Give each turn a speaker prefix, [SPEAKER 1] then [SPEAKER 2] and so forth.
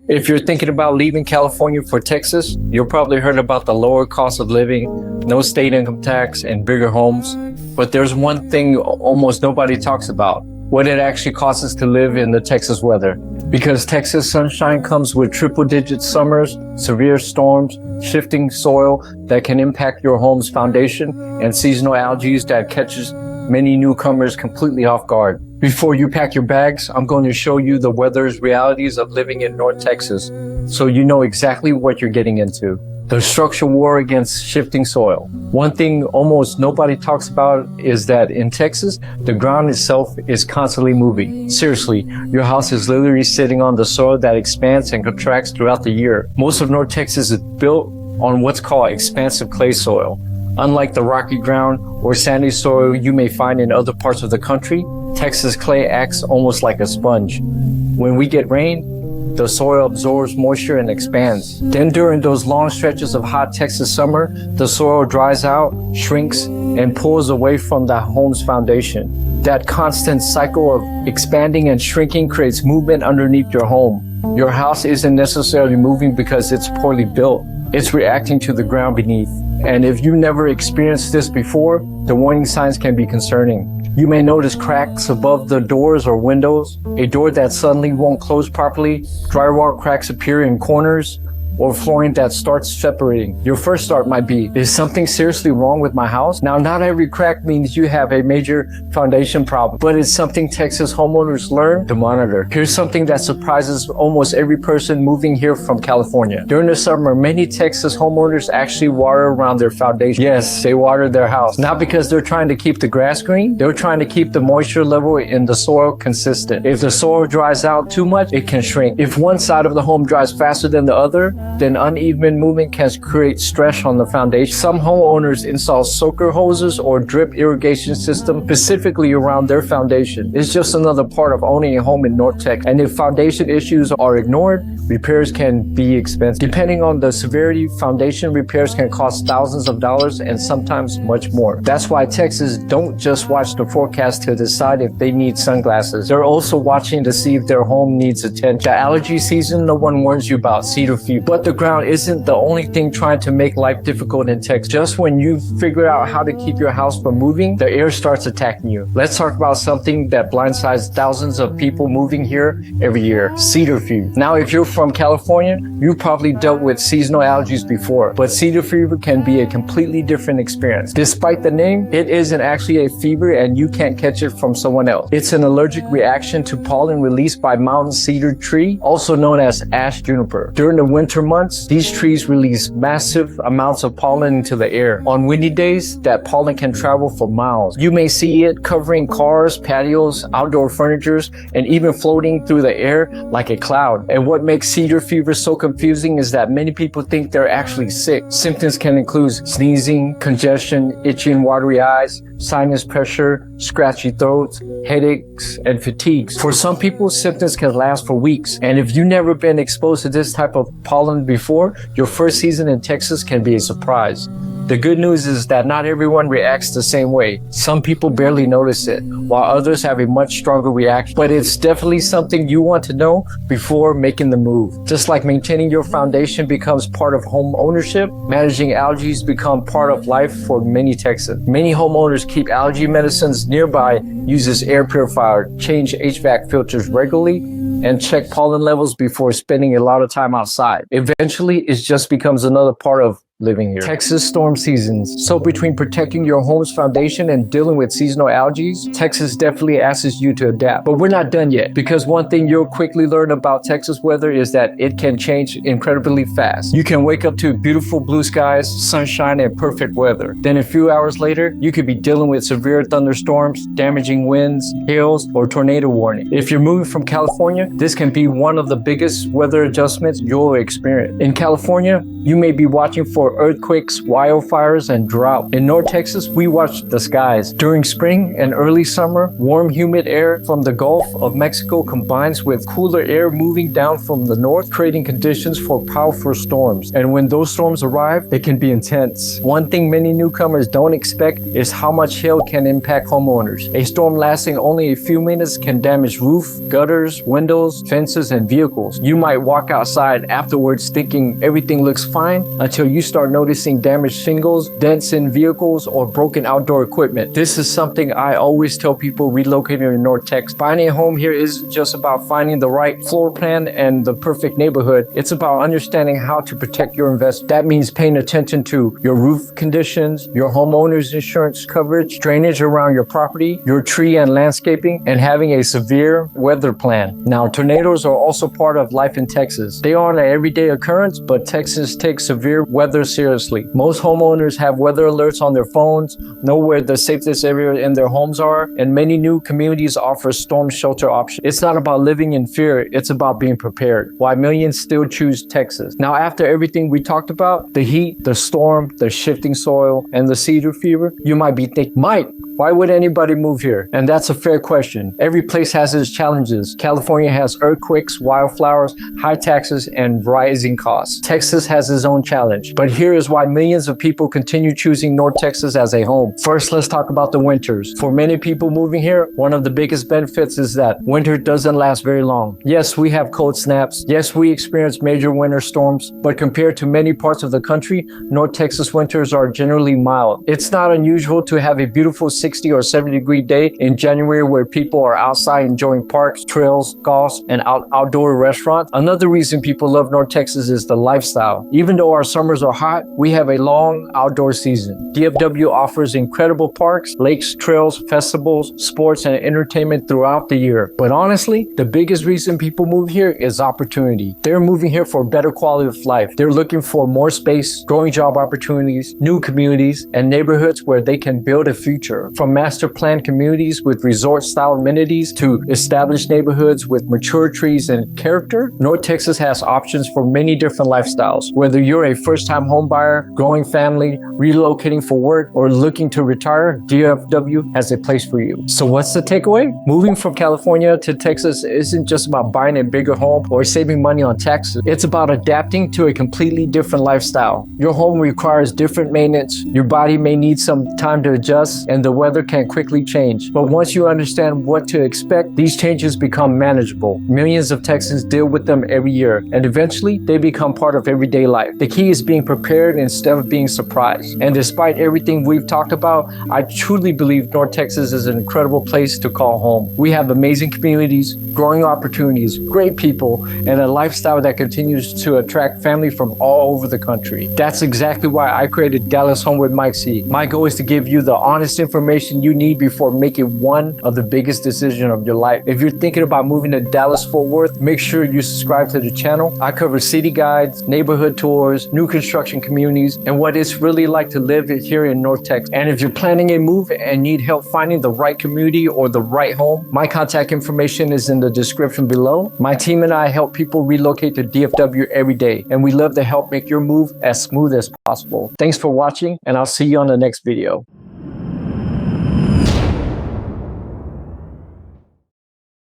[SPEAKER 1] If you're thinking about leaving California for Texas, you'll probably heard about the lower cost of living, no state income tax, and bigger homes. But there's one thing almost nobody talks about, what it actually costs us to live in the Texas weather. Because Texas sunshine comes with triple-digit summers, severe storms, shifting soil that can impact your home's foundation, and seasonal allergies that catches many newcomers completely off guard. Before you pack your bags, I'm going to show you the weather's realities of living in North Texas, so you know exactly what you're getting into. The structural war against shifting soil. One thing almost nobody talks about is that in Texas, the ground itself is constantly moving. Seriously, your house is literally sitting on the soil that expands and contracts throughout the year. Most of North Texas is built on what's called expansive clay soil. Unlike the rocky ground or sandy soil you may find in other parts of the country, Texas clay acts almost like a sponge. When we get rain, the soil absorbs moisture and expands. Then during those long stretches of hot Texas summer, the soil dries out, shrinks, and pulls away from the home's foundation. That constant cycle of expanding and shrinking creates movement underneath your home. Your house isn't necessarily moving because it's poorly built. It's reacting to the ground beneath. And if you never experienced this before, the warning signs can be concerning. You may notice cracks above the doors or windows, a door that suddenly won't close properly, drywall cracks appear in corners, or flooring that starts separating. Your first thought might be, is something seriously wrong with my house? Now, not every crack means you have a major foundation problem, but it's something Texas homeowners learn to monitor. Here's something that surprises almost every person moving here from California. During the summer, many Texas homeowners actually water around their foundation. Yes, they water their house. Not because they're trying to keep the grass green, they're trying to keep the moisture level in the soil consistent. If the soil dries out too much, it can shrink. If one side of the home dries faster than the other, then uneven movement can create stress on the foundation. Some homeowners install soaker hoses or drip irrigation systems specifically around their foundation. It's just another part of owning a home in North Texas. And if foundation issues are ignored, repairs can be expensive. Depending on the severity, foundation repairs can cost thousands of dollars and sometimes much more. That's why Texans don't just watch the forecast to decide if they need sunglasses. They're also watching to see if their home needs attention. The allergy season, no one warns you about Cedar Fever. But the ground isn't the only thing trying to make life difficult in Texas. Just when you figure out how to keep your house from moving, the air starts attacking you. Let's talk about something that blindsides thousands of people moving here every year: Cedar Fever. Now, if you're from California, you probably dealt with seasonal allergies before, but Cedar Fever can be a completely different experience. Despite the name, it isn't actually a fever and you can't catch it from someone else. It's an allergic reaction to pollen released by mountain cedar tree, also known as ash juniper. During the winter months, these trees release massive amounts of pollen into the air. On windy days, that pollen can travel for miles. You may see it covering cars, patios, outdoor furniture, and even floating through the air like a cloud. And what makes Cedar Fever so confusing is that many people think they're actually sick. Symptoms can include sneezing, congestion, itching, watery eyes, sinus pressure, scratchy throats, headaches, and fatigues. For some people, symptoms can last for weeks. And if you've never been exposed to this type of pollen before, your first season in Texas can be a surprise. The good news is that not everyone reacts the same way. Some people barely notice it, while others have a much stronger reaction. But it's definitely something you want to know before making the move. Just like maintaining your foundation becomes part of home ownership, managing allergies become part of life for many Texans. Many homeowners keep allergy medicines nearby, uses air purifier, change HVAC filters regularly, and check pollen levels before spending a lot of time outside. Eventually, it just becomes another part of living here. Texas storm seasons. So between protecting your home's foundation and dealing with seasonal allergies, Texas definitely asks you to adapt. But we're not done yet, because one thing you'll quickly learn about Texas weather is that it can change incredibly fast. You can wake up to beautiful blue skies, sunshine, and perfect weather. Then a few hours later, you could be dealing with severe thunderstorms, damaging winds, hails, or tornado warning. If you're moving from California, this can be one of the biggest weather adjustments you'll experience. In California, you may be watching for for earthquakes, wildfires, and drought. In North Texas, we watch the skies. During spring and early summer, warm, humid air from the Gulf of Mexico combines with cooler air moving down from the north, creating conditions for powerful storms. And when those storms arrive, they can be intense. One thing many newcomers don't expect is how much hail can impact homeowners. A storm lasting only a few minutes can damage roof, gutters, windows, fences, and vehicles. You might walk outside afterwards thinking everything looks fine until you start noticing damaged shingles, dents in vehicles, or broken outdoor equipment. This is something I always tell people relocating in North Texas. Finding a home here isn't just about finding the right floor plan and the perfect neighborhood. It's about understanding how to protect your investment. That means paying attention to your roof conditions, your homeowner's insurance coverage, drainage around your property, your tree and landscaping, and having a severe weather plan. Now, tornadoes are also part of life in Texas. They aren't an everyday occurrence, but Texas takes severe weather seriously. Most homeowners have weather alerts on their phones, know where the safest area in their homes are, and many new communities offer storm shelter options. It's not about living in fear, it's about being prepared. Why millions still choose Texas. Now, after everything we talked about, the heat, the storm, the shifting soil, and the cedar fever, you might be thinking, Mike, why would anybody move here? And that's a fair question. Every place has its challenges. California has earthquakes, wildfires, high taxes, and rising costs. Texas has its own challenge. But here is why millions of people continue choosing North Texas as a home. First, let's talk about the winters. For many people moving here, one of the biggest benefits is that winter doesn't last very long. Yes, we have cold snaps. Yes, we experience major winter storms. But compared to many parts of the country, North Texas winters are generally mild. It's not unusual to have a beautiful 60 or 70-degree day in January where people are outside enjoying parks, trails, golf, and outdoor restaurants. Another reason people love North Texas is the lifestyle. Even though our summers are hot, we have a long outdoor season. DFW offers incredible parks, lakes, trails, festivals, sports, and entertainment throughout the year. But honestly, the biggest reason people move here is opportunity. They're moving here for a better quality of life. They're looking for more space, growing job opportunities, new communities, and neighborhoods where they can build a future. From master planned communities with resort-style amenities to established neighborhoods with mature trees and character, North Texas has options for many different lifestyles. Whether you're a first-time homebuyer, growing family, relocating for work, or looking to retire, DFW has a place for you. So what's the takeaway? Moving from California to Texas isn't just about buying a bigger home or saving money on taxes. It's about adapting to a completely different lifestyle. Your home requires different maintenance, your body may need some time to adjust, and the weather can quickly change. But once you understand what to expect, these changes become manageable. Millions of Texans deal with them every year, and eventually they become part of everyday life. The key is being prepared instead of being surprised. And despite everything we've talked about, I truly believe North Texas is an incredible place to call home. We have amazing communities, growing opportunities, great people, and a lifestyle that continues to attract family from all over the country. That's exactly why I created Dallas Home with Mike C. My goal is to give you the honest information you need before making one of the biggest decisions of your life. If you're thinking about moving to Dallas-Fort Worth, make sure you subscribe to the channel. I cover city guides, neighborhood tours, new construction communities, and what it's really like to live here in North Texas. And if you're planning a move and need help finding the right community or the right home, my contact information is in the description below. My team and I help people relocate to DFW every day, and we love to help make your move as smooth as possible. Thanks for watching, and I'll see you on the next video.